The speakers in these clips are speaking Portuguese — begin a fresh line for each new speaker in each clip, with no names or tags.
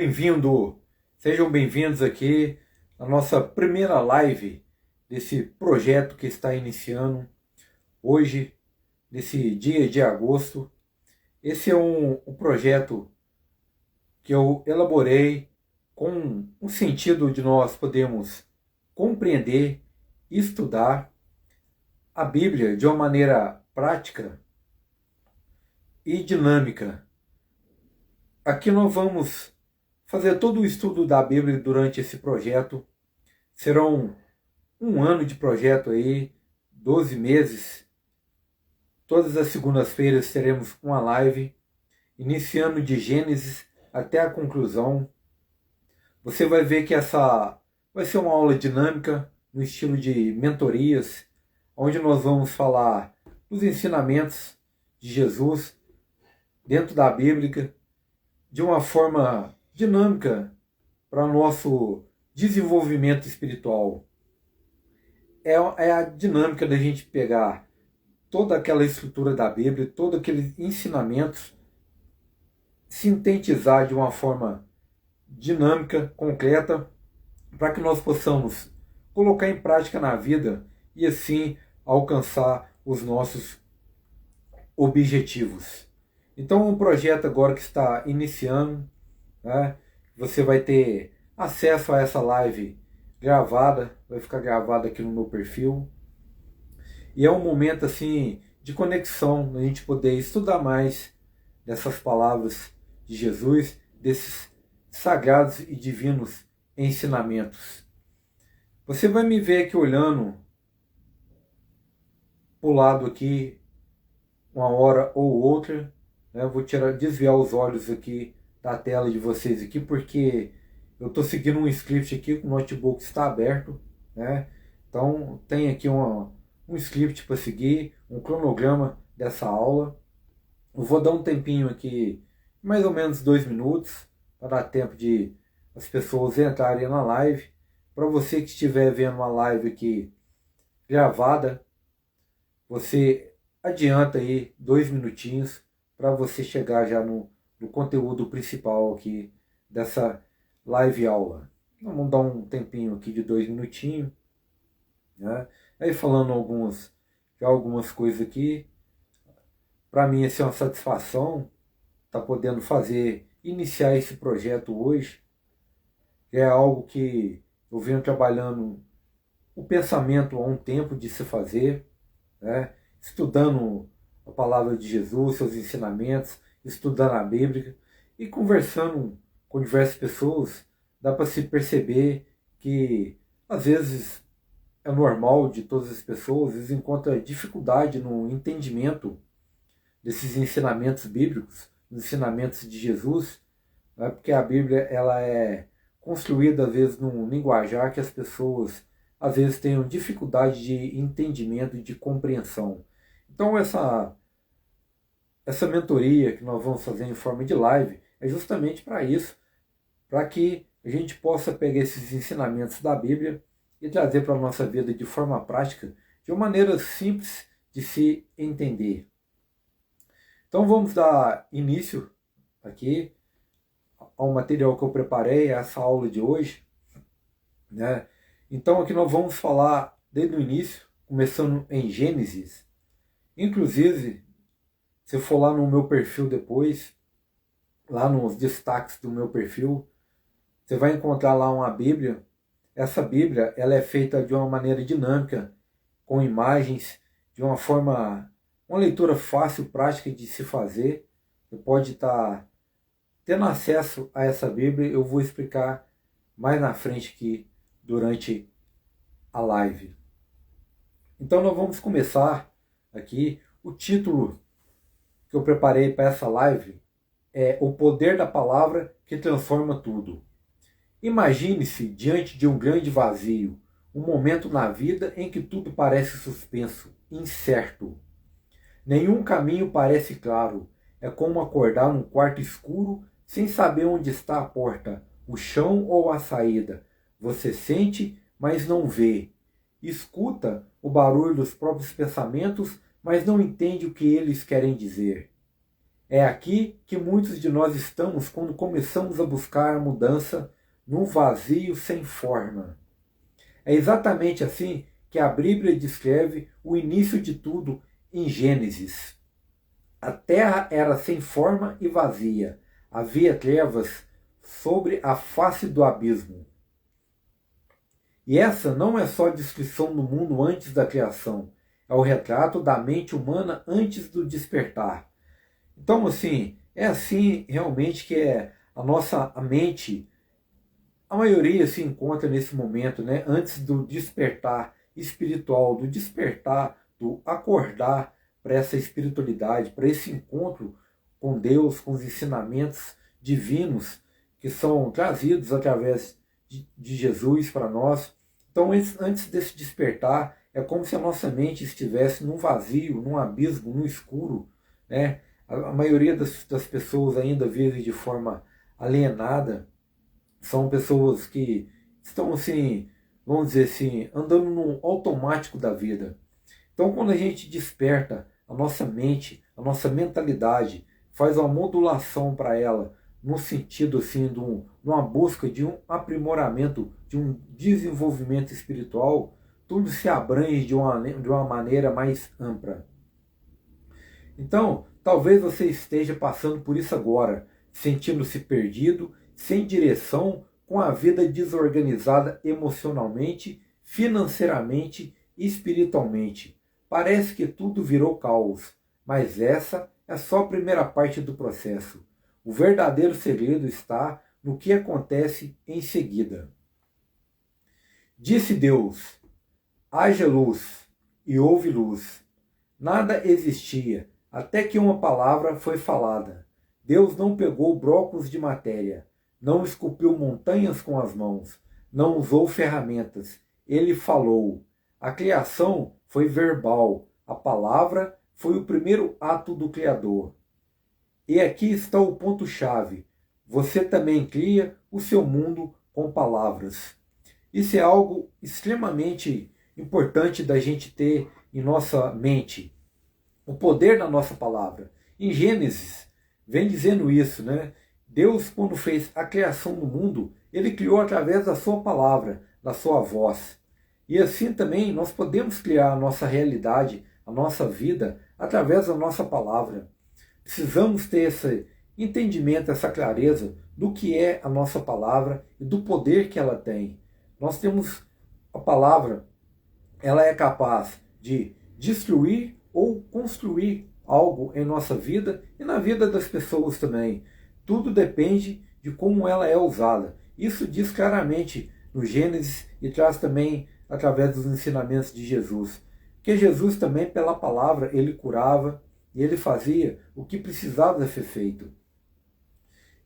Bem-vindo, sejam bem-vindos aqui na nossa primeira live desse projeto que está iniciando hoje, nesse dia de agosto. Esse é um projeto que eu elaborei com o sentido de nós podermos compreender, estudar a Bíblia de uma maneira prática e dinâmica. Aqui nós vamos fazer todo o estudo da Bíblia durante esse projeto. Serão um ano de projeto aí, 12 meses. Todas as segundas-feiras teremos uma live, iniciando de Gênesis até a conclusão. Você vai ver que essa vai ser uma aula dinâmica, no estilo de mentorias, onde nós vamos falar dos ensinamentos de Jesus dentro da Bíblia, de uma forma dinâmica para o nosso desenvolvimento espiritual. É a dinâmica da gente pegar toda aquela estrutura da Bíblia, todos aqueles ensinamentos, sintetizar de uma forma dinâmica, concreta, para que nós possamos colocar em prática na vida e assim alcançar os nossos objetivos. Então, um projeto agora que está iniciando, né? Você vai ter acesso a essa live gravada, vai ficar gravada aqui no meu perfil. E é um momento assim de conexão, a gente poder estudar mais dessas palavras de Jesus, desses sagrados e divinos ensinamentos. Você vai me ver aqui olhando para o lado aqui uma hora ou outra, né? Eu vou desviar os olhos aqui da tela de vocês aqui, porque eu estou seguindo um script aqui, o notebook está aberto, né? Então tem aqui um script para seguir, um cronograma dessa aula. Eu vou dar um tempinho aqui, mais ou menos 2 minutos, para dar tempo de as pessoas entrarem na live. Para você que estiver vendo uma live aqui gravada, você adianta aí 2 minutinhos para você chegar já no conteúdo principal aqui dessa live aula. Vamos dar um tempinho aqui de 2 minutinhos, né? Aí falando algumas coisas aqui. Para mim essa é uma satisfação estar podendo iniciar esse projeto hoje. É algo que eu venho trabalhando o pensamento há um tempo de se fazer, né? Estudando a palavra de Jesus, seus ensinamentos, estudando a Bíblia e conversando com diversas pessoas, dá para se perceber que às vezes é normal de todas as pessoas, eles encontram dificuldade no entendimento desses ensinamentos bíblicos, dos ensinamentos de Jesus, né? Porque a Bíblia ela é construída às vezes num linguajar que as pessoas às vezes tenham dificuldade de entendimento e de compreensão. Então essa mentoria que nós vamos fazer em forma de live é justamente para isso, para que a gente possa pegar esses ensinamentos da Bíblia e trazer para a nossa vida de forma prática, de uma maneira simples de se entender. Então vamos dar início aqui ao material que eu preparei, a essa aula de hoje, né? Então aqui nós vamos falar desde o início, começando em Gênesis. Inclusive, se eu for lá no meu perfil depois, lá nos destaques do meu perfil, você vai encontrar lá uma Bíblia. Essa Bíblia ela é feita de uma maneira dinâmica, com imagens, de uma forma, uma leitura fácil, prática de se fazer. Você pode estar tendo acesso a essa Bíblia, eu vou explicar mais na frente aqui durante a live. Então nós vamos começar aqui. O título que eu preparei para essa live é O Poder da Palavra que Transforma Tudo. Imagine-se diante de um grande vazio, um momento na vida em que tudo parece suspenso, incerto. Nenhum caminho parece claro. É como acordar num quarto escuro sem saber onde está a porta, o chão ou a saída. Você sente, mas não vê. Escuta o barulho dos próprios pensamentos, mas não entende o que eles querem dizer. É aqui que muitos de nós estamos quando começamos a buscar a mudança num vazio sem forma. É exatamente assim que a Bíblia descreve o início de tudo em Gênesis. A terra era sem forma e vazia. Havia trevas sobre a face do abismo. E essa não é só a descrição do mundo antes da criação, é o retrato da mente humana antes do despertar. Então, assim, é assim realmente que é a mente, a maioria se encontra nesse momento, né? Antes do despertar espiritual, do despertar, do acordar para essa espiritualidade, para esse encontro com Deus, com os ensinamentos divinos que são trazidos através de Jesus para nós. Então, antes desse despertar, é como se a nossa mente estivesse num vazio, num abismo, num escuro, né? A maioria das pessoas ainda vive de forma alienada, são pessoas que estão assim, vamos dizer assim, andando no automático da vida. Então, quando a gente desperta a nossa mente, a nossa mentalidade, faz uma modulação para ela, no sentido assim, de uma busca de um aprimoramento, de um desenvolvimento espiritual, tudo se abrange de uma maneira mais ampla. Então, talvez você esteja passando por isso agora, sentindo-se perdido, sem direção, com a vida desorganizada emocionalmente, financeiramente e espiritualmente. Parece que tudo virou caos, mas essa é só a primeira parte do processo. O verdadeiro segredo está no que acontece em seguida. Disse Deus: haja luz, e houve luz. Nada existia, até que uma palavra foi falada. Deus não pegou blocos de matéria, não esculpiu montanhas com as mãos, não usou ferramentas. Ele falou. A criação foi verbal, a palavra foi o primeiro ato do Criador. E aqui está o ponto-chave. Você também cria o seu mundo com palavras. Isso é algo extremamente importante da gente ter em nossa mente. O poder da nossa palavra. Em Gênesis, vem dizendo isso, né? Deus, quando fez a criação do mundo, ele criou através da sua palavra, da sua voz. E assim também nós podemos criar a nossa realidade, a nossa vida, através da nossa palavra. Precisamos ter esse entendimento, essa clareza do que é a nossa palavra e do poder que ela tem. Nós temos a palavra, ela é capaz de destruir ou construir algo em nossa vida e na vida das pessoas também. Tudo depende de como ela é usada. Isso diz claramente no Gênesis e traz também através dos ensinamentos de Jesus. Que Jesus também, pela palavra, ele curava e ele fazia o que precisava ser feito.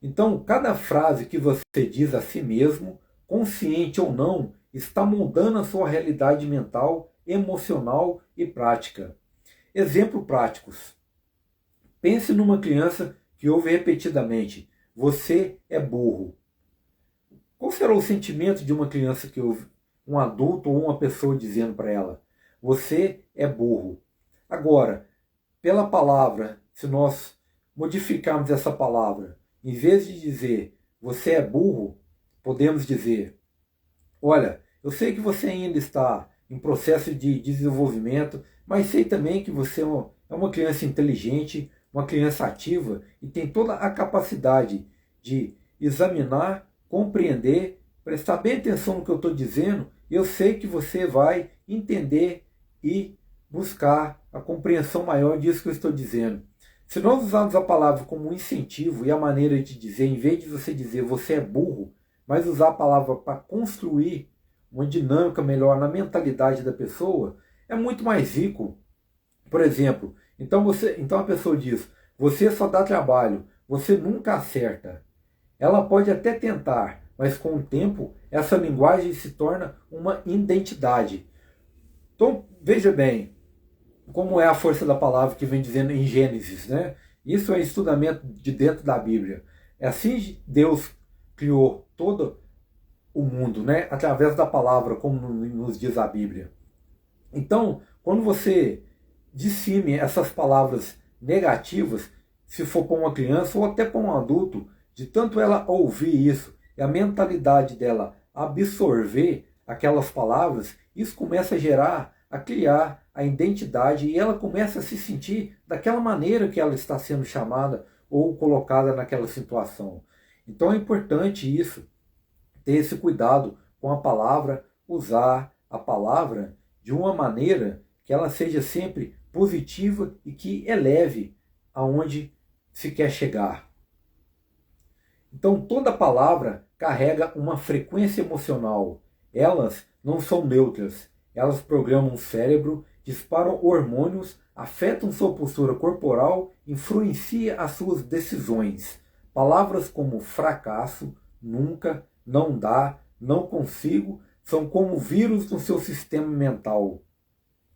Então, cada frase que você diz a si mesmo, consciente ou não, está moldando a sua realidade mental, emocional e prática. Exemplos práticos. Pense numa criança que ouve repetidamente: você é burro. Qual será o sentimento de uma criança que ouve um adulto ou uma pessoa dizendo para ela: você é burro? Agora, pela palavra, se nós modificarmos essa palavra, em vez de dizer você é burro, podemos dizer: olha, eu sei que você ainda está em processo de desenvolvimento, mas sei também que você é uma criança inteligente, uma criança ativa e tem toda a capacidade de examinar, compreender, prestar bem atenção no que eu estou dizendo. Eu sei que você vai entender e buscar a compreensão maior disso que eu estou dizendo. Se nós usarmos a palavra como um incentivo e a maneira de dizer, em vez de você dizer você é burro, mas usar a palavra para construir uma dinâmica melhor na mentalidade da pessoa, é muito mais rico. Por exemplo, então a pessoa diz: você só dá trabalho, você nunca acerta. Ela pode até tentar, mas com o tempo essa linguagem se torna uma identidade. Então veja bem como é a força da palavra que vem dizendo em Gênesis, né? Isso é estudamento de dentro da Bíblia. É assim Deus criou todo o mundo, né? Através da palavra, como nos diz a Bíblia. Então, quando você dissime essas palavras negativas, se for para uma criança ou até para um adulto, de tanto ela ouvir isso e a mentalidade dela absorver aquelas palavras, isso começa a criar a identidade e ela começa a se sentir daquela maneira que ela está sendo chamada ou colocada naquela situação. Então é importante isso, ter esse cuidado com a palavra, usar a palavra de uma maneira que ela seja sempre positiva e que eleve aonde se quer chegar. Então toda palavra carrega uma frequência emocional. Elas não são neutras. Elas programam o cérebro, disparam hormônios, afetam sua postura corporal, influenciam as suas decisões. Palavras como fracasso, nunca, não dá, não consigo, são como vírus no seu sistema mental.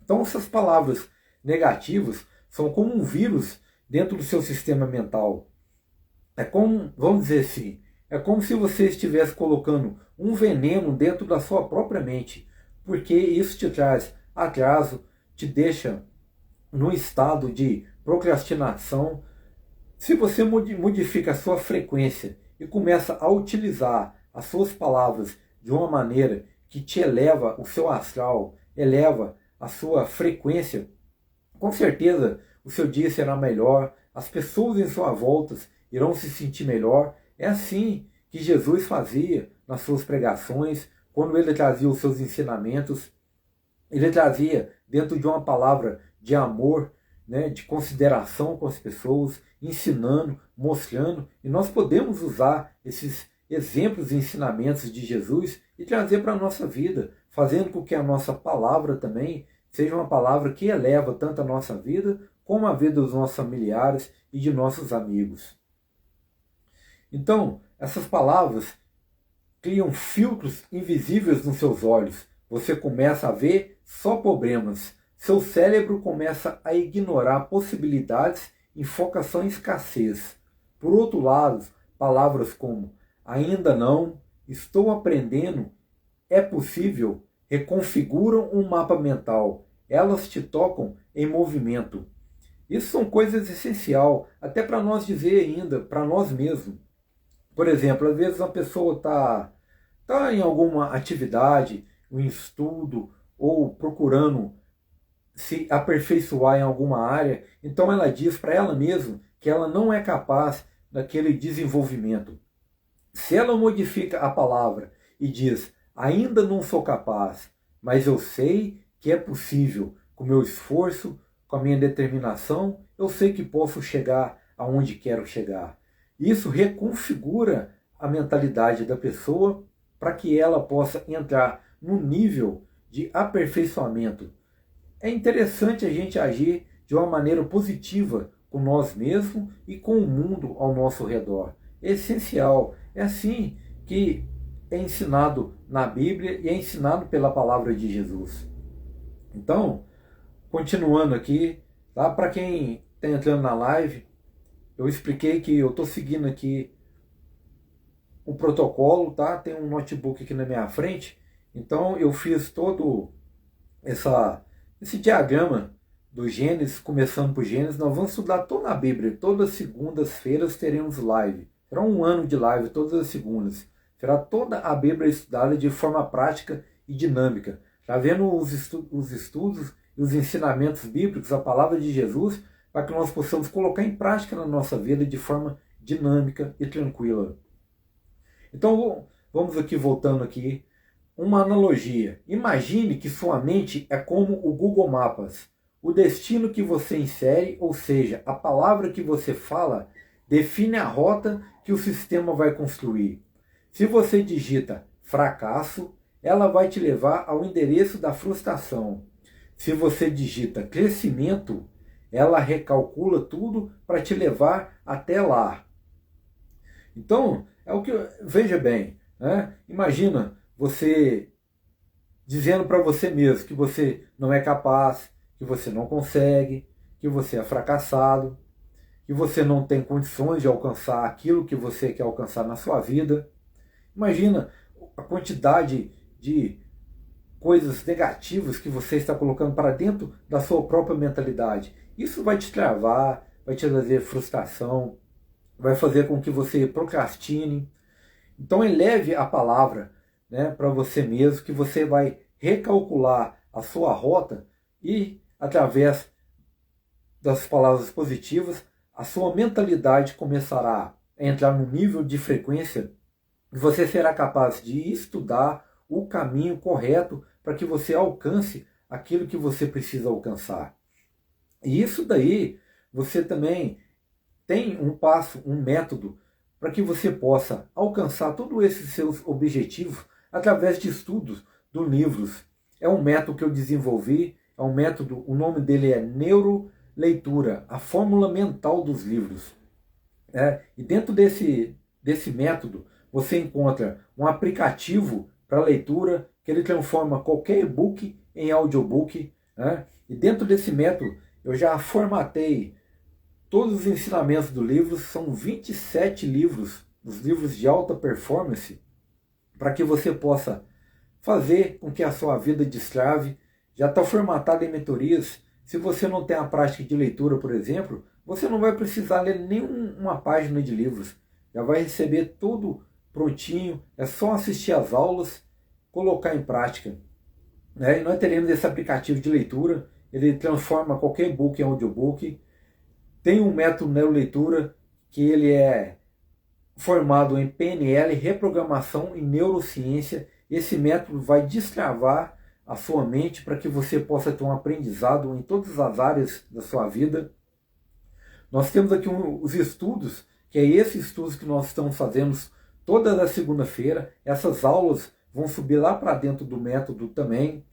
Então essas palavras negativas são como um vírus dentro do seu sistema mental. É como, vamos dizer assim, é como se você estivesse colocando um veneno dentro da sua própria mente, porque isso te traz atraso, te deixa num estado de procrastinação. Se você modifica a sua frequência e começa a utilizar as suas palavras de uma maneira que te eleva o seu astral, eleva a sua frequência, com certeza o seu dia será melhor, as pessoas em sua volta irão se sentir melhor. É assim que Jesus fazia nas suas pregações, quando ele trazia os seus ensinamentos, ele trazia dentro de uma palavra de amor, né, de consideração com as pessoas, ensinando, mostrando, e nós podemos usar esses exemplos e ensinamentos de Jesus e trazer para a nossa vida, fazendo com que a nossa palavra também seja uma palavra que eleva tanto a nossa vida como a vida dos nossos familiares e de nossos amigos. Então, essas palavras criam filtros invisíveis nos seus olhos. Você começa a ver só problemas. Seu cérebro começa a ignorar possibilidades e focação em escassez. Por outro lado, palavras como ainda não, estou aprendendo, é possível, reconfiguram um mapa mental. Elas te tocam em movimento. Isso são coisas essenciais, até para nós dizer ainda, para nós mesmos. Por exemplo, às vezes uma pessoa está em alguma atividade, um estudo, ou procurando se aperfeiçoar em alguma área, então ela diz para ela mesma que ela não é capaz daquele desenvolvimento. Se ela modifica a palavra e diz, ainda não sou capaz, mas eu sei que é possível, com meu esforço, com a minha determinação, eu sei que posso chegar aonde quero chegar. Isso reconfigura a mentalidade da pessoa para que ela possa entrar no nível de aperfeiçoamento. É interessante a gente agir de uma maneira positiva com nós mesmos e com o mundo ao nosso redor. É essencial. É assim que é ensinado na Bíblia e é ensinado pela palavra de Jesus. Então, continuando aqui, tá? Para quem está entrando na live, eu expliquei que eu estou seguindo aqui o protocolo, tá? Tem um notebook aqui na minha frente, então eu fiz todo esse diagrama do Gênesis, começando por Gênesis. Nós vamos estudar toda a Bíblia, todas as segundas-feiras teremos live. Será um ano de live todas as segundas. Será toda a Bíblia estudada de forma prática e dinâmica. Está vendo os estudos e os ensinamentos bíblicos, a palavra de Jesus, para que nós possamos colocar em prática na nossa vida de forma dinâmica e tranquila. Então, vamos aqui, voltando aqui, uma analogia. Imagine que sua mente é como o Google Maps. O destino que você insere, ou seja, a palavra que você fala, define a rota que o sistema vai construir. Se você digita fracasso, ela vai te levar ao endereço da frustração. Se você digita crescimento, ela recalcula tudo para te levar até lá. Então, é o que, veja bem, né? Imagina você dizendo para você mesmo que você não é capaz, que você não consegue, que você é fracassado, que você não tem condições de alcançar aquilo que você quer alcançar na sua vida. Imagina a quantidade de coisas negativas que você está colocando para dentro da sua própria mentalidade. Isso vai te travar, vai te trazer frustração, vai fazer com que você procrastine. Então eleve a palavra, né, para você mesmo, que você vai recalcular a sua rota e, através das palavras positivas, a sua mentalidade começará a entrar num nível de frequência e você será capaz de estudar o caminho correto para que você alcance aquilo que você precisa alcançar. E isso daí, você também tem um passo, um método para que você possa alcançar todos esses seus objetivos através de estudos de livros. É um método que eu desenvolvi, é um método, o nome dele é Neuroleitura, a fórmula mental dos livros. E dentro desse método, você encontra um aplicativo para leitura que ele transforma qualquer e-book em audiobook. E dentro desse método, eu já formatei todos os ensinamentos do livro, são 27 livros, os livros de alta performance, para que você possa fazer com que a sua vida destrave. Já está formatado em mentorias. Se você não tem a prática de leitura, por exemplo, você não vai precisar ler nenhuma página de livros. Já vai receber tudo prontinho, é só assistir às aulas, colocar em prática. E nós teremos esse aplicativo de leitura, ele transforma qualquer e-book em audiobook. Tem um método neuroleitura que ele é formado em PNL, reprogramação e neurociência. Esse método vai destravar a sua mente para que você possa ter um aprendizado em todas as áreas da sua vida. Nós temos aqui os estudos, que é esses estudos que nós estamos fazendo toda a segunda-feira. Essas aulas vão subir lá para dentro do método também,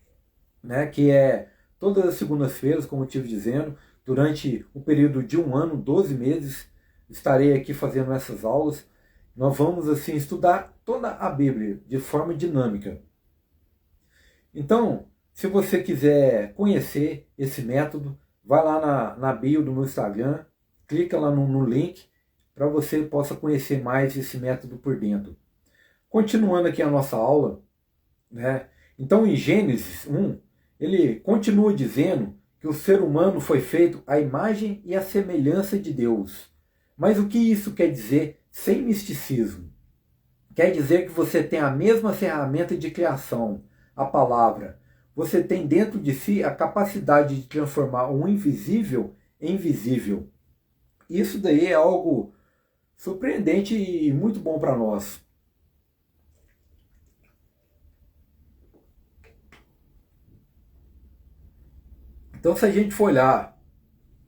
que é todas as segundas-feiras, como eu estive dizendo. Durante um período de 1 ano, 12 meses, estarei aqui fazendo essas aulas. Nós vamos assim estudar toda a Bíblia de forma dinâmica. Então, se você quiser conhecer esse método, vai lá na bio do meu Instagram, clica lá no link para você possa conhecer mais esse método por dentro. Continuando aqui a nossa aula, então em Gênesis 1, ele continua dizendo que o ser humano foi feito à imagem e à semelhança de Deus. Mas o que isso quer dizer sem misticismo? Quer dizer que você tem a mesma ferramenta de criação, a palavra. Você tem dentro de si a capacidade de transformar o invisível em visível. Isso daí é algo surpreendente e muito bom para nós. Então, se a gente for olhar,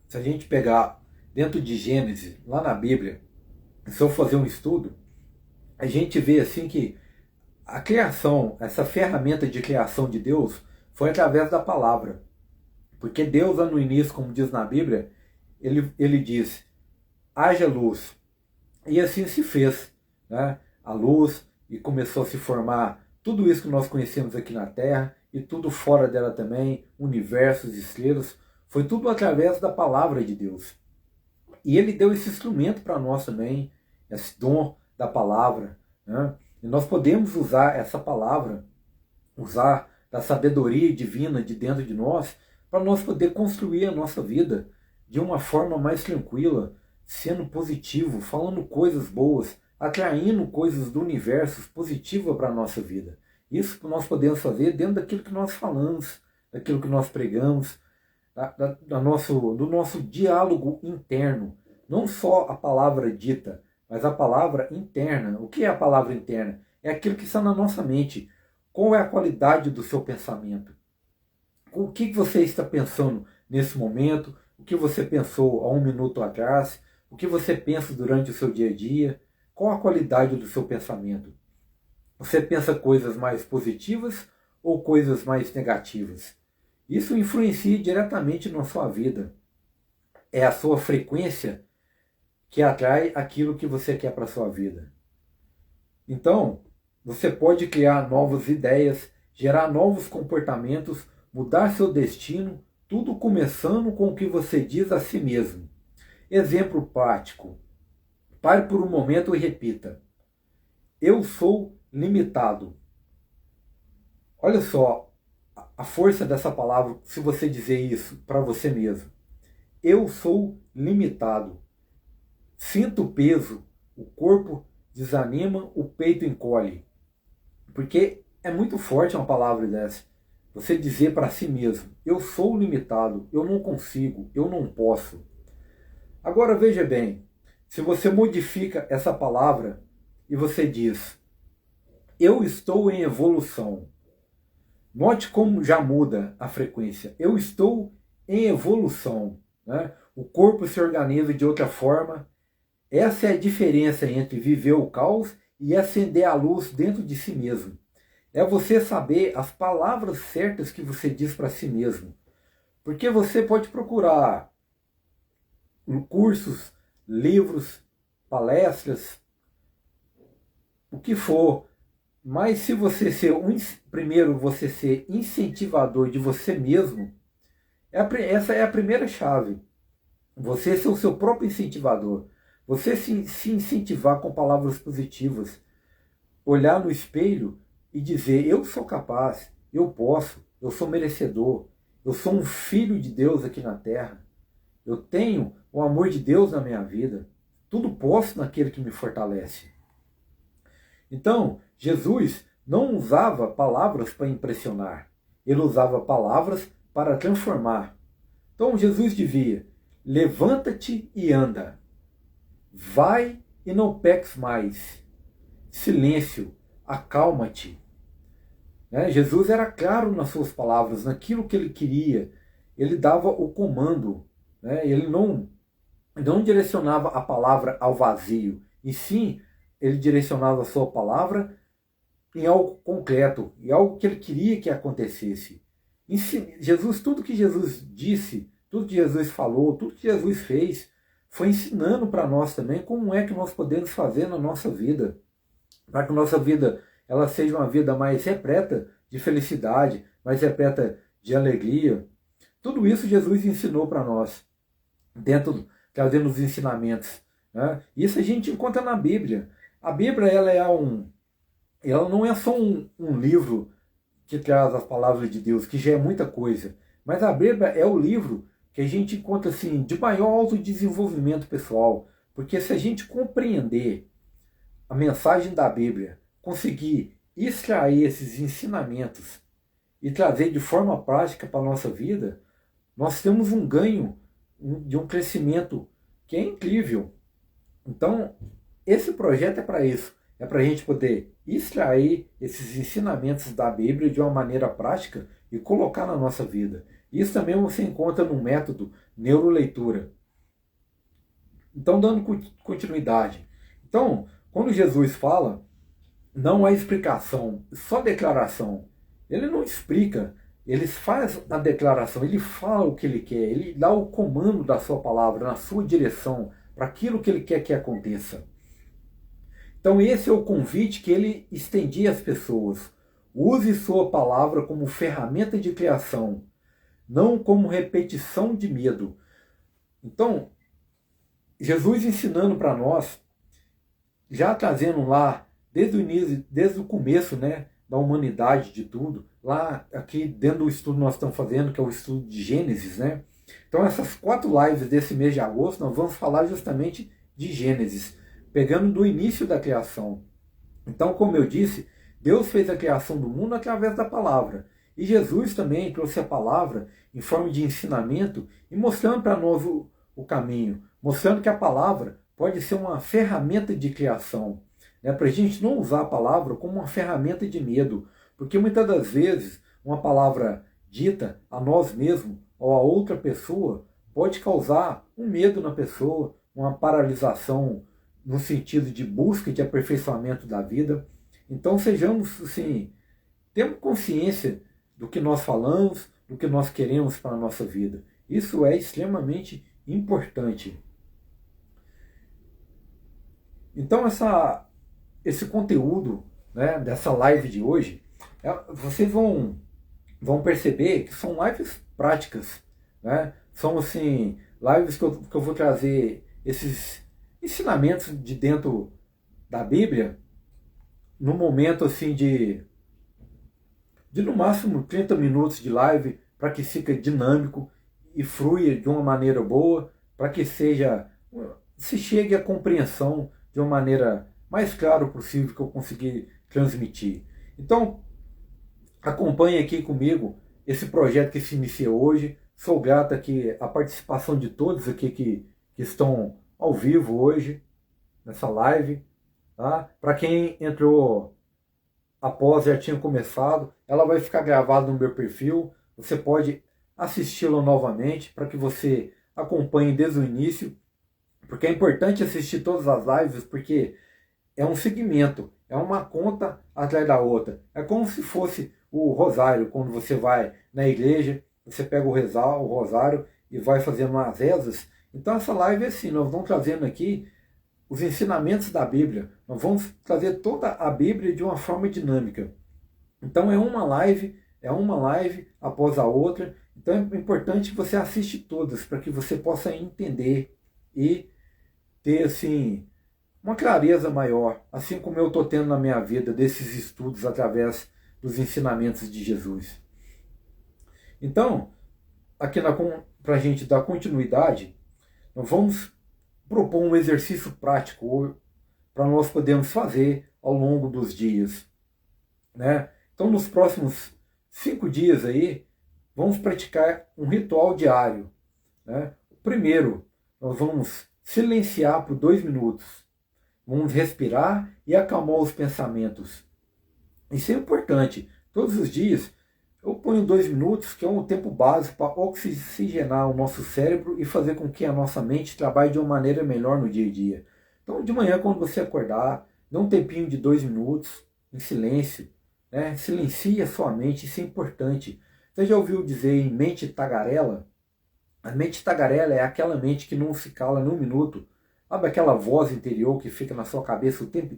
se a gente pegar dentro de Gênesis, lá na Bíblia, se eu fazer um estudo, a gente vê assim que a criação, essa ferramenta de criação de Deus, foi através da palavra. Porque Deus, lá no início, como diz na Bíblia, ele diz, haja luz. E assim se fez. A luz, e começou a se formar tudo isso que nós conhecemos aqui na Terra, e tudo fora dela também, universos, estrelas, foi tudo através da palavra de Deus. E ele deu esse instrumento para nós também, esse dom da palavra. E nós podemos usar essa palavra, usar da sabedoria divina de dentro de nós, para nós poder construir a nossa vida de uma forma mais tranquila, sendo positivo, falando coisas boas, atraindo coisas do universo positivas para a nossa vida. Isso que nós podemos fazer dentro daquilo que nós falamos, daquilo que nós pregamos, do nosso diálogo interno. Não só a palavra dita, mas a palavra interna. O que é a palavra interna? É aquilo que está na nossa mente. Qual é a qualidade do seu pensamento? O que você está pensando nesse momento? O que você pensou há 1 minuto atrás? O que você pensa durante o seu dia a dia? Qual a qualidade do seu pensamento? Você pensa coisas mais positivas ou coisas mais negativas? Isso influencia diretamente na sua vida. É a sua frequência que atrai aquilo que você quer para a sua vida. Então, você pode criar novas ideias, gerar novos comportamentos, mudar seu destino, tudo começando com o que você diz a si mesmo. Exemplo prático. Pare por um momento e repita. Eu sou limitado. Olha só a força dessa palavra se você dizer isso para você mesmo. eu sou limitado. Sinto peso, o corpo desanima, o peito encolhe. Porque é muito forte uma palavra dessa. Você dizer para si mesmo, eu sou limitado, eu não consigo, eu não posso. Agora veja bem, se você modifica essa palavra e você diz, eu estou em evolução. Note como já muda a frequência. Eu estou em evolução. Né? O corpo se organiza de outra forma. Essa é a diferença entre viver o caos e acender a luz dentro de si mesmo. É você saber as palavras certas que você diz para si mesmo. Porque você pode procurar cursos, livros, palestras, o que for. Mas se você ser primeiro você ser incentivador de você mesmo, essa é a primeira chave. Você ser o seu próprio incentivador. Você se incentivar com palavras positivas. Olhar no espelho e dizer, eu sou capaz, eu posso, eu sou merecedor, eu sou um filho de Deus aqui na terra. Eu tenho o amor de Deus na minha vida. Tudo posso naquele que me fortalece. Então, Jesus não usava palavras para impressionar. Ele usava palavras para transformar. Então, Jesus dizia, levanta-te e anda. Vai e não peques mais. Silêncio, acalma-te. Né? Jesus era claro nas suas palavras, naquilo que ele queria. Ele dava o comando. Né? Ele não direcionava a palavra ao vazio. E sim, ele direcionava a sua palavra em algo concreto, em algo que ele queria que acontecesse. Jesus, tudo que Jesus disse, tudo que Jesus falou, tudo que Jesus fez, foi ensinando para nós também como é que nós podemos fazer na nossa vida, para que a nossa vida ela seja uma vida mais repleta de felicidade, mais repleta de alegria. Tudo isso Jesus ensinou para nós, trazendo os ensinamentos. Né? Isso a gente encontra na Bíblia. A Bíblia ela não é só um livro que traz as palavras de Deus, que já é muita coisa, mas a Bíblia é o livro que a gente encontra assim, de maior autodesenvolvimento pessoal, porque se a gente compreender a mensagem da Bíblia, conseguir extrair esses ensinamentos e trazer de forma prática para a nossa vida, nós temos um ganho de um crescimento que é incrível. Então, esse projeto é para isso. É para a gente poder extrair esses ensinamentos da Bíblia de uma maneira prática e colocar na nossa vida. Isso também você encontra no método neuroleitura. Então, dando continuidade. Então, quando Jesus fala, não há explicação, só declaração. Ele não explica, ele faz a declaração, ele fala o que ele quer, ele dá o comando da sua palavra, na sua direção, para aquilo que ele quer que aconteça. Então esse é o convite que ele estendia às pessoas. Use sua palavra como ferramenta de criação, não como repetição de medo. Então, Jesus ensinando para nós, já trazendo lá, desde o início, desde o começo, né, da humanidade, de tudo, lá aqui dentro do estudo que nós estamos fazendo, que é o estudo de Gênesis, né? Então essas 4 lives desse mês de agosto, nós vamos falar justamente de Gênesis, pegando do início da criação. Então, como eu disse, Deus fez a criação do mundo através da palavra. E Jesus também trouxe a palavra em forma de ensinamento e mostrando para nós o caminho, mostrando que a palavra pode ser uma ferramenta de criação, né? Para a gente não usar a palavra como uma ferramenta de medo, porque muitas das vezes uma palavra dita a nós mesmos ou a outra pessoa pode causar um medo na pessoa, uma paralisação no sentido de busca de aperfeiçoamento da vida. Então sejamos assim, temos consciência do que nós falamos, do que nós queremos para a nossa vida. Isso é extremamente importante. Então esse conteúdo, né, dessa live de hoje, vocês vão perceber que são lives práticas, né? São assim, lives que eu vou trazer esses ensinamentos de dentro da Bíblia no momento assim de no máximo 30 minutos de live, para que fique dinâmico e flui de uma maneira boa, para que se chegue à compreensão de uma maneira mais clara possível que eu conseguir transmitir. Então, acompanhe aqui comigo esse projeto que se inicia hoje. Sou grato aqui a participação de todos aqui que estão ao vivo hoje, nessa live. Tá? Para quem entrou após já tinha começado, ela vai ficar gravada no meu perfil. Você pode assisti-la novamente para que você acompanhe desde o início, porque é importante assistir todas as lives, porque é um segmento, é uma conta atrás da outra. É como se fosse o rosário, quando você vai na igreja, você pega o rosário e vai fazendo umas rezas. Então essa live é assim, nós vamos trazendo aqui os ensinamentos da Bíblia. Nós vamos trazer toda a Bíblia de uma forma dinâmica. Então é uma live após a outra. Então é importante que você assiste todas para que você possa entender e ter assim uma clareza maior, assim como eu estou tendo na minha vida desses estudos através dos ensinamentos de Jesus. Então, aqui para a gente dar continuidade, nós vamos propor um exercício prático para nós podermos fazer ao longo dos dias. Né? Então, nos próximos 5 dias aí, vamos praticar um ritual diário. Né? Primeiro, nós vamos silenciar por 2 minutos. Vamos respirar e acalmar os pensamentos. Isso é importante. Todos os dias eu ponho 2 minutos, que é um tempo básico para oxigenar o nosso cérebro e fazer com que a nossa mente trabalhe de uma maneira melhor no dia a dia. Então, de manhã, quando você acordar, dê um tempinho de 2 minutos em silêncio. Né? Silencie a sua mente, isso é importante. Você já ouviu dizer em mente tagarela? A mente tagarela é aquela mente que não se cala nem um minuto. Sabe aquela voz interior que fica na sua cabeça o tempo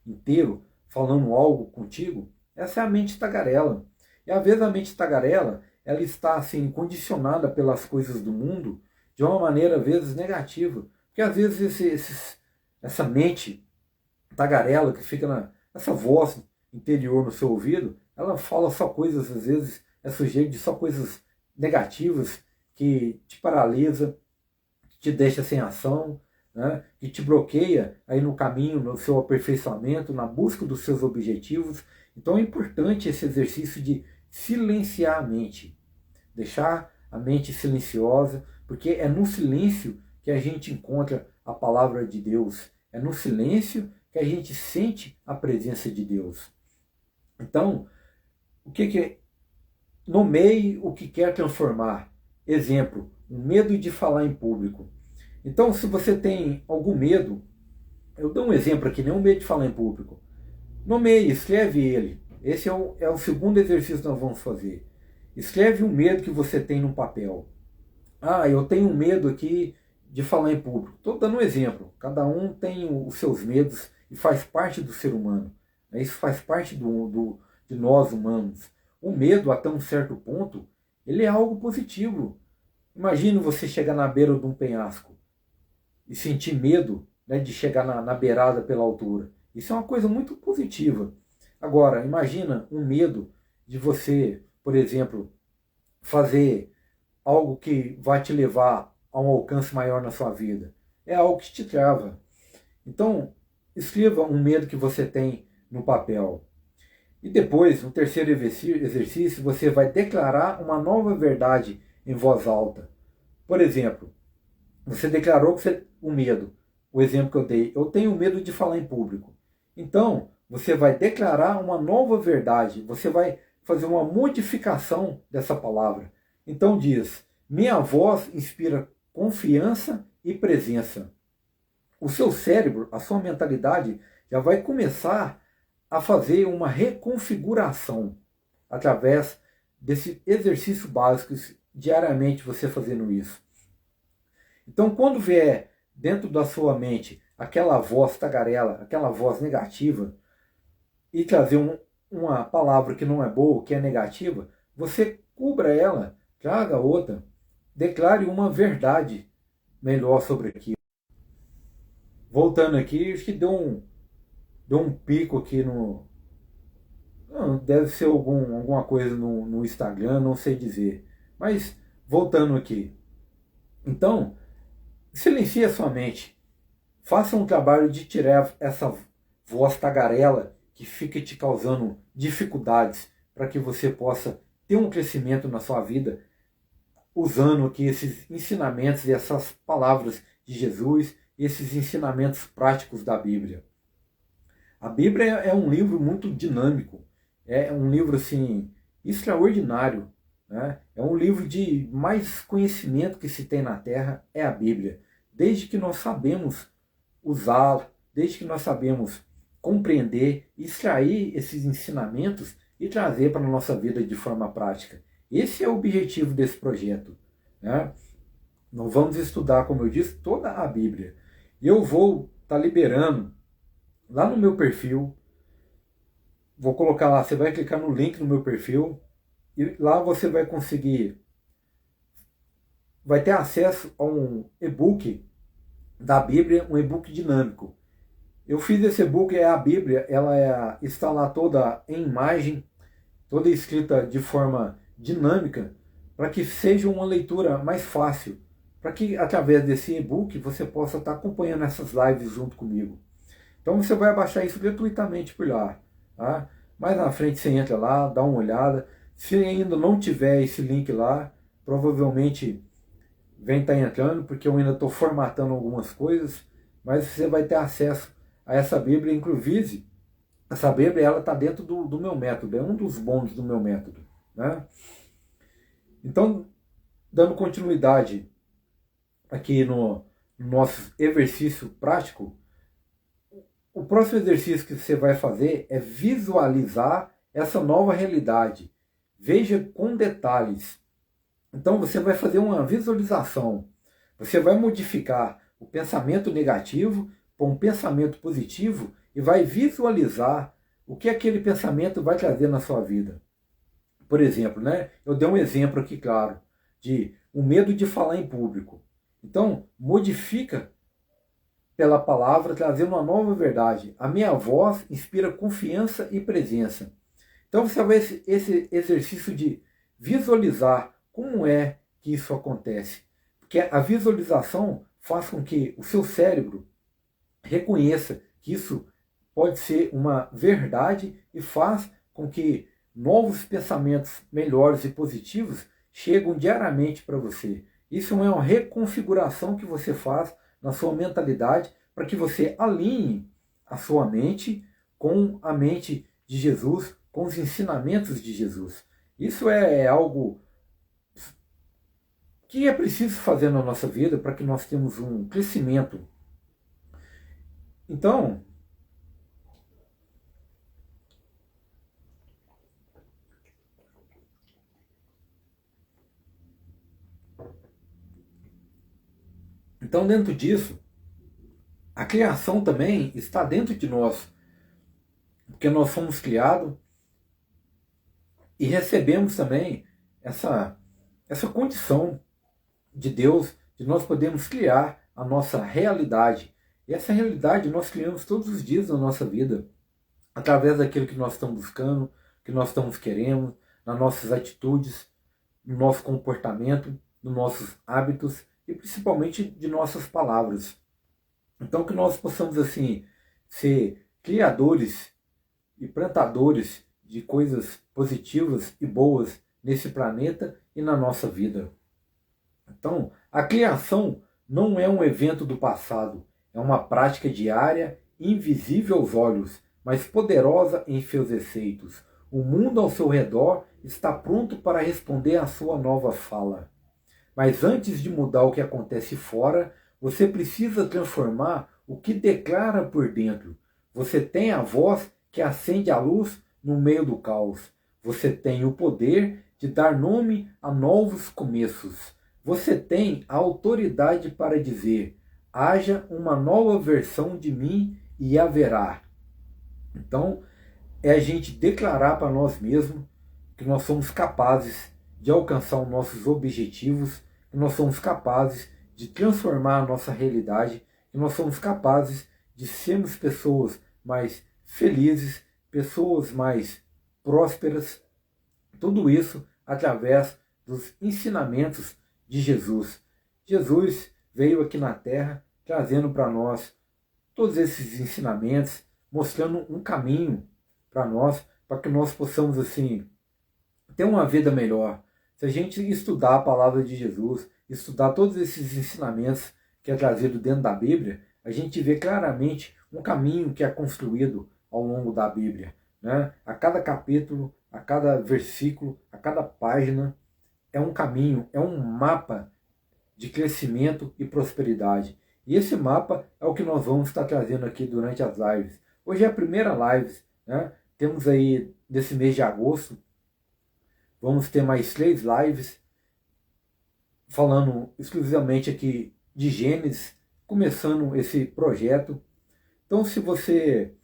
inteiro falando algo contigo? Essa é a mente tagarela. E às vezes a mente tagarela, ela está assim condicionada pelas coisas do mundo de uma maneira às vezes negativa. Porque às vezes essa mente tagarela que fica essa voz interior no seu ouvido, ela fala só coisas, às vezes é sujeito de só coisas negativas que te paralisa, que te deixa sem ação, né? Que te bloqueia aí no caminho, no seu aperfeiçoamento, na busca dos seus objetivos. Então é importante esse exercício de silenciar a mente, deixar a mente silenciosa, porque é no silêncio que a gente encontra a palavra de Deus, é no silêncio que a gente sente a presença de Deus. Então, nomeie o que quer transformar. Exemplo, o medo de falar em público. Então, se você tem algum medo, eu dou um exemplo aqui, nem um medo de falar em público. Nomeie, escreve ele. Esse é o segundo exercício que nós vamos fazer. Escreve um medo que você tem no papel. Ah, eu tenho medo aqui de falar em público. Estou dando um exemplo. Cada um tem os seus medos e faz parte do ser humano. Isso faz parte de nós humanos. O medo, até um certo ponto, ele é algo positivo. Imagine você chegar na beira de um penhasco e sentir medo, né, de chegar na beirada pela altura. Isso é uma coisa muito positiva. Agora, imagina um medo de você, por exemplo, fazer algo que vai te levar a um alcance maior na sua vida. É algo que te trava. Então, escreva um medo que você tem no papel. E depois, no terceiro exercício, você vai declarar uma nova verdade em voz alta. Por exemplo, você declarou o medo. O exemplo que eu dei, eu tenho medo de falar em público. Então, você vai declarar uma nova verdade. Você vai fazer uma modificação dessa palavra. Então diz, minha voz inspira confiança e presença. O seu cérebro, a sua mentalidade, já vai começar a fazer uma reconfiguração através desse exercício básico, diariamente você fazendo isso. Então, quando vier dentro da sua mente aquela voz tagarela, aquela voz negativa, e trazer uma palavra que não é boa, que é negativa, você cubra ela, traga outra, declare uma verdade melhor sobre aquilo. Voltando aqui, acho que deu um pico aqui no... Não, deve ser alguma coisa no Instagram, não sei dizer. Mas voltando aqui. Então, silencie a sua mente. Faça um trabalho de tirar essa voz tagarela que fica te causando dificuldades para que você possa ter um crescimento na sua vida, usando aqui esses ensinamentos e essas palavras de Jesus, esses ensinamentos práticos da Bíblia. A Bíblia é um livro muito dinâmico, é um livro assim extraordinário, né? É um livro de mais conhecimento que se tem na Terra, é a Bíblia. Desde que nós sabemos usá-la, desde que nós sabemos compreender, extrair esses ensinamentos e trazer para a nossa vida de forma prática. Esse é o objetivo desse projeto, né? Nós vamos estudar, como eu disse, toda a Bíblia. E eu vou estar liberando lá no meu perfil, vou colocar lá, você vai clicar no link no meu perfil, e lá você vai conseguir, vai ter acesso a um e-book da Bíblia, um e-book dinâmico. Eu fiz esse e-book, a Bíblia, ela está lá toda em imagem, toda escrita de forma dinâmica, para que seja uma leitura mais fácil, para que através desse e-book você possa estar acompanhando essas lives junto comigo. Então você vai baixar isso gratuitamente por lá. Tá? Mais na frente você entra lá, dá uma olhada. Se ainda não tiver esse link lá, provavelmente vem estar entrando, porque eu ainda estou formatando algumas coisas, mas você vai ter acesso a essa Bíblia, inclusive, essa Bíblia ela está dentro do meu método, é um dos bônus do meu método. Né? Então, dando continuidade aqui no nosso exercício prático, o próximo exercício que você vai fazer é visualizar essa nova realidade. Veja com detalhes. Então você vai fazer uma visualização. Você vai modificar o pensamento negativo para um pensamento positivo e vai visualizar o que aquele pensamento vai trazer na sua vida. Por exemplo, né? Eu dei um exemplo aqui, claro, de o medo de falar em público. Então, modifica pela palavra, trazendo uma nova verdade. A minha voz inspira confiança e presença. Então você vai esse exercício de visualizar como é que isso acontece. Porque a visualização faz com que o seu cérebro reconheça que isso pode ser uma verdade e faz com que novos pensamentos melhores e positivos chegam diariamente para você. Isso é uma reconfiguração que você faz na sua mentalidade para que você alinhe a sua mente com a mente de Jesus, com os ensinamentos de Jesus. Isso é algo que é preciso fazer na nossa vida para que nós tenhamos um crescimento. Então, dentro disso, a criação também está dentro de nós, porque nós fomos criados e recebemos também essa condição de Deus, de nós podermos criar a nossa realidade. E essa realidade nós criamos todos os dias na nossa vida, através daquilo que nós estamos buscando, que nós estamos querendo, nas nossas atitudes, no nosso comportamento, nos nossos hábitos e principalmente de nossas palavras. Então que nós possamos assim ser criadores e plantadores de coisas positivas e boas nesse planeta e na nossa vida. Então, a criação não é um evento do passado, é uma prática diária, invisível aos olhos, mas poderosa em seus efeitos. O mundo ao seu redor está pronto para responder à sua nova fala. Mas antes de mudar o que acontece fora, você precisa transformar o que declara por dentro. Você tem a voz que acende a luz no meio do caos. Você tem o poder de dar nome a novos começos. Você tem a autoridade para dizer: haja uma nova versão de mim e haverá. Então, é a gente declarar para nós mesmos que nós somos capazes de alcançar os nossos objetivos, que nós somos capazes de transformar a nossa realidade, que nós somos capazes de sermos pessoas mais felizes, pessoas mais prósperas. Tudo isso através dos ensinamentos de Jesus. Jesus veio aqui na Terra trazendo para nós todos esses ensinamentos, mostrando um caminho para nós, para que nós possamos assim ter uma vida melhor. Se a gente estudar a palavra de Jesus, estudar todos esses ensinamentos que é trazido dentro da Bíblia, a gente vê claramente um caminho que é construído ao longo da Bíblia, né? A cada capítulo, a cada versículo, a cada página é um caminho, é um mapa de crescimento e prosperidade. E esse mapa é o que nós vamos estar trazendo aqui durante as lives. Hoje é a primeira live, né? Temos aí, nesse mês de agosto, vamos ter mais 3 lives, falando exclusivamente aqui de Gênesis, começando esse projeto. Então, se você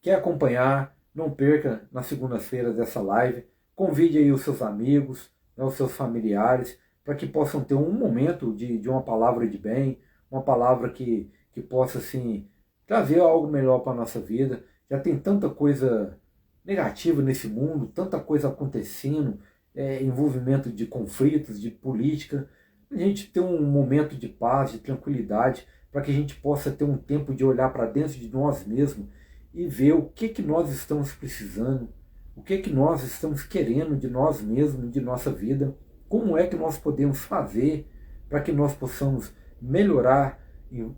quer acompanhar, não perca nas segundas-feiras essa live. Convide aí os seus amigos, né, os seus familiares, para que possam ter um momento de uma palavra de bem, uma palavra que possa assim, trazer algo melhor para a nossa vida. Já tem tanta coisa negativa nesse mundo, tanta coisa acontecendo, envolvimento de conflitos, de política. A gente ter um momento de paz, de tranquilidade, para que a gente possa ter um tempo de olhar para dentro de nós mesmos e ver o que nós estamos precisando, o que nós estamos querendo de nós mesmos, de nossa vida, como é que nós podemos fazer para que nós possamos melhorar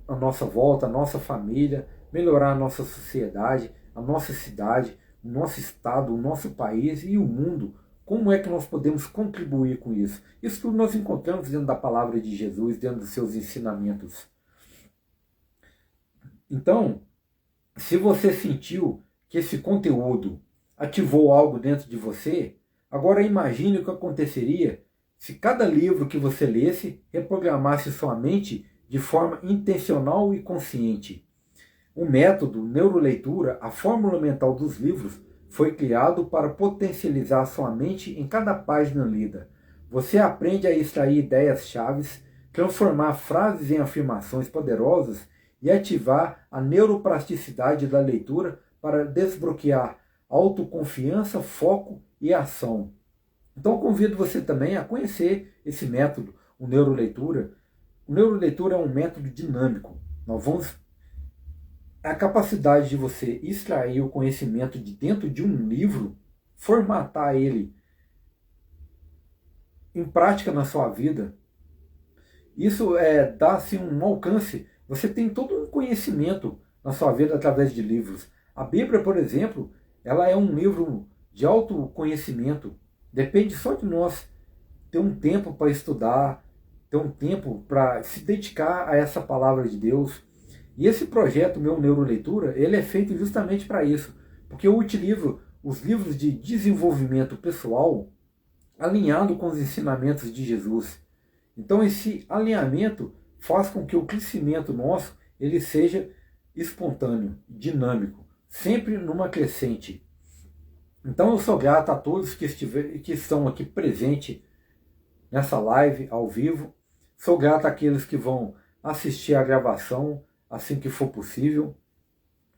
a nossa volta, a nossa família, melhorar a nossa sociedade, a nossa cidade, o nosso estado, o nosso país e o mundo. Como é que nós podemos contribuir com isso? Isso tudo nós encontramos dentro da palavra de Jesus, dentro dos seus ensinamentos. Então, se você sentiu que esse conteúdo ativou algo dentro de você, agora imagine o que aconteceria se cada livro que você lesse reprogramasse sua mente de forma intencional e consciente. O método neuroleitura, a fórmula mental dos livros, foi criado para potencializar sua mente em cada página lida. Você aprende a extrair ideias-chave, transformar frases em afirmações poderosas e ativar a neuroplasticidade da leitura para desbloquear autoconfiança, foco e ação. Então convido você também a conhecer esse método, o neuroleitura. O neuroleitura é um método dinâmico. Nós vamos a capacidade de você extrair o conhecimento de dentro de um livro, formatar ele em prática na sua vida. Isso dá assim, um alcance. Você tem todo um conhecimento na sua vida através de livros. A Bíblia, por exemplo, ela é um livro de autoconhecimento. Depende só de nós ter um tempo para estudar, ter um tempo para se dedicar a essa palavra de Deus. E esse projeto, meu Neuroleitura, ele é feito justamente para isso. Porque eu utilizo os livros de desenvolvimento pessoal alinhado com os ensinamentos de Jesus. Então esse alinhamento faz com que o crescimento nosso ele seja espontâneo, dinâmico, sempre numa crescente. Então eu sou grato a todos que estão aqui presentes nessa live ao vivo. Sou grato àqueles que vão assistir a gravação assim que for possível.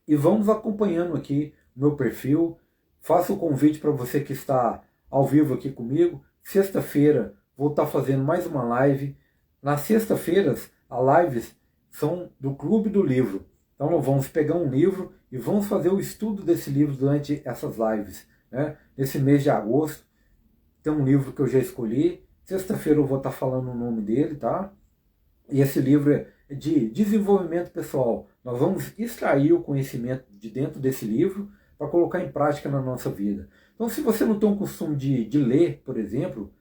E vamos acompanhando aqui o meu perfil. Faço o convite para você que está ao vivo aqui comigo. Sexta-feira vou estar fazendo mais uma live. Nas sextas-feiras, as lives são do Clube do Livro. Então nós vamos pegar um livro e vamos fazer o estudo desse livro durante essas lives. Né? Nesse mês de agosto, tem um livro que eu já escolhi. Sexta-feira eu vou estar falando o nome dele, tá? E esse livro é de desenvolvimento pessoal. Nós vamos extrair o conhecimento de dentro desse livro para colocar em prática na nossa vida. Então, se você não tem um costume de ler, por exemplo,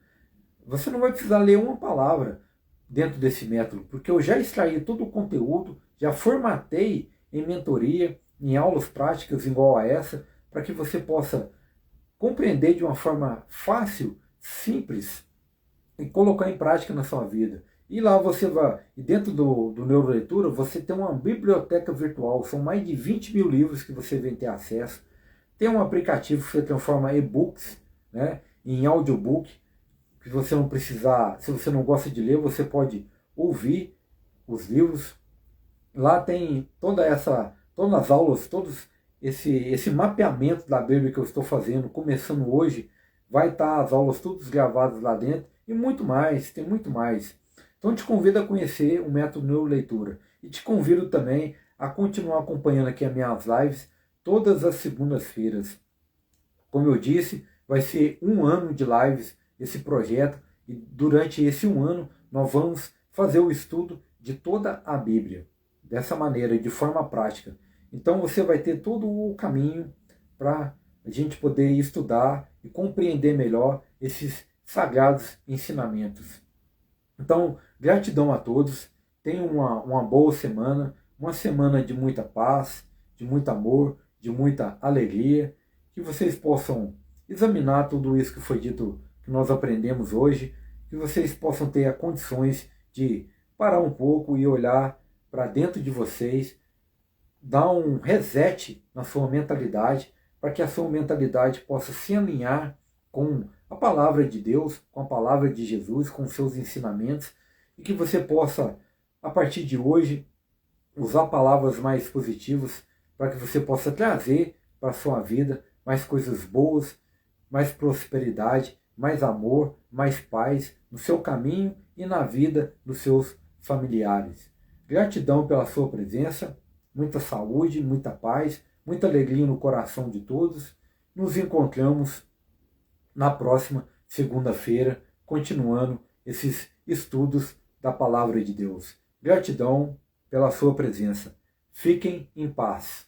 você não vai precisar ler uma palavra dentro desse método, porque eu já extraí todo o conteúdo, já formatei em mentoria, em aulas práticas igual a essa, para que você possa compreender de uma forma fácil, simples, e colocar em prática na sua vida. E lá você vai, e dentro do Neuroleitura, você tem uma biblioteca virtual, são mais de 20 mil livros que você vem ter acesso. Tem um aplicativo que você transforma e-books, né, em audiobook, que você não precisar, se você não gosta de ler, você pode ouvir os livros. Lá tem todas as aulas, todos esse mapeamento da Bíblia que eu estou fazendo, começando hoje, vai estar as aulas todas gravadas lá dentro, e muito mais, tem muito mais. Então te convido a conhecer o método Neuroleitura e te convido também a continuar acompanhando aqui as minhas lives todas as segundas-feiras. Como eu disse, vai ser 1 ano de lives esse projeto e durante esse 1 ano nós vamos fazer o estudo de toda a Bíblia, dessa maneira, de forma prática. Então você vai ter todo o caminho para a gente poder estudar e compreender melhor esses sagrados ensinamentos. Então, gratidão a todos, tenham uma boa semana, uma semana de muita paz, de muito amor, de muita alegria, que vocês possam examinar tudo isso que foi dito, que nós aprendemos hoje, que vocês possam ter as condições de parar um pouco e olhar para dentro de vocês, dar um reset na sua mentalidade, para que a sua mentalidade possa se alinhar com a palavra de Deus, com a palavra de Jesus, com os seus ensinamentos, e que você possa, a partir de hoje, usar palavras mais positivas para que você possa trazer para a sua vida mais coisas boas, mais prosperidade, mais amor, mais paz no seu caminho e na vida dos seus familiares. Gratidão pela sua presença, muita saúde, muita paz, muita alegria no coração de todos. Nos encontramos na próxima segunda-feira, continuando esses estudos da Palavra de Deus. Gratidão pela sua presença. Fiquem em paz.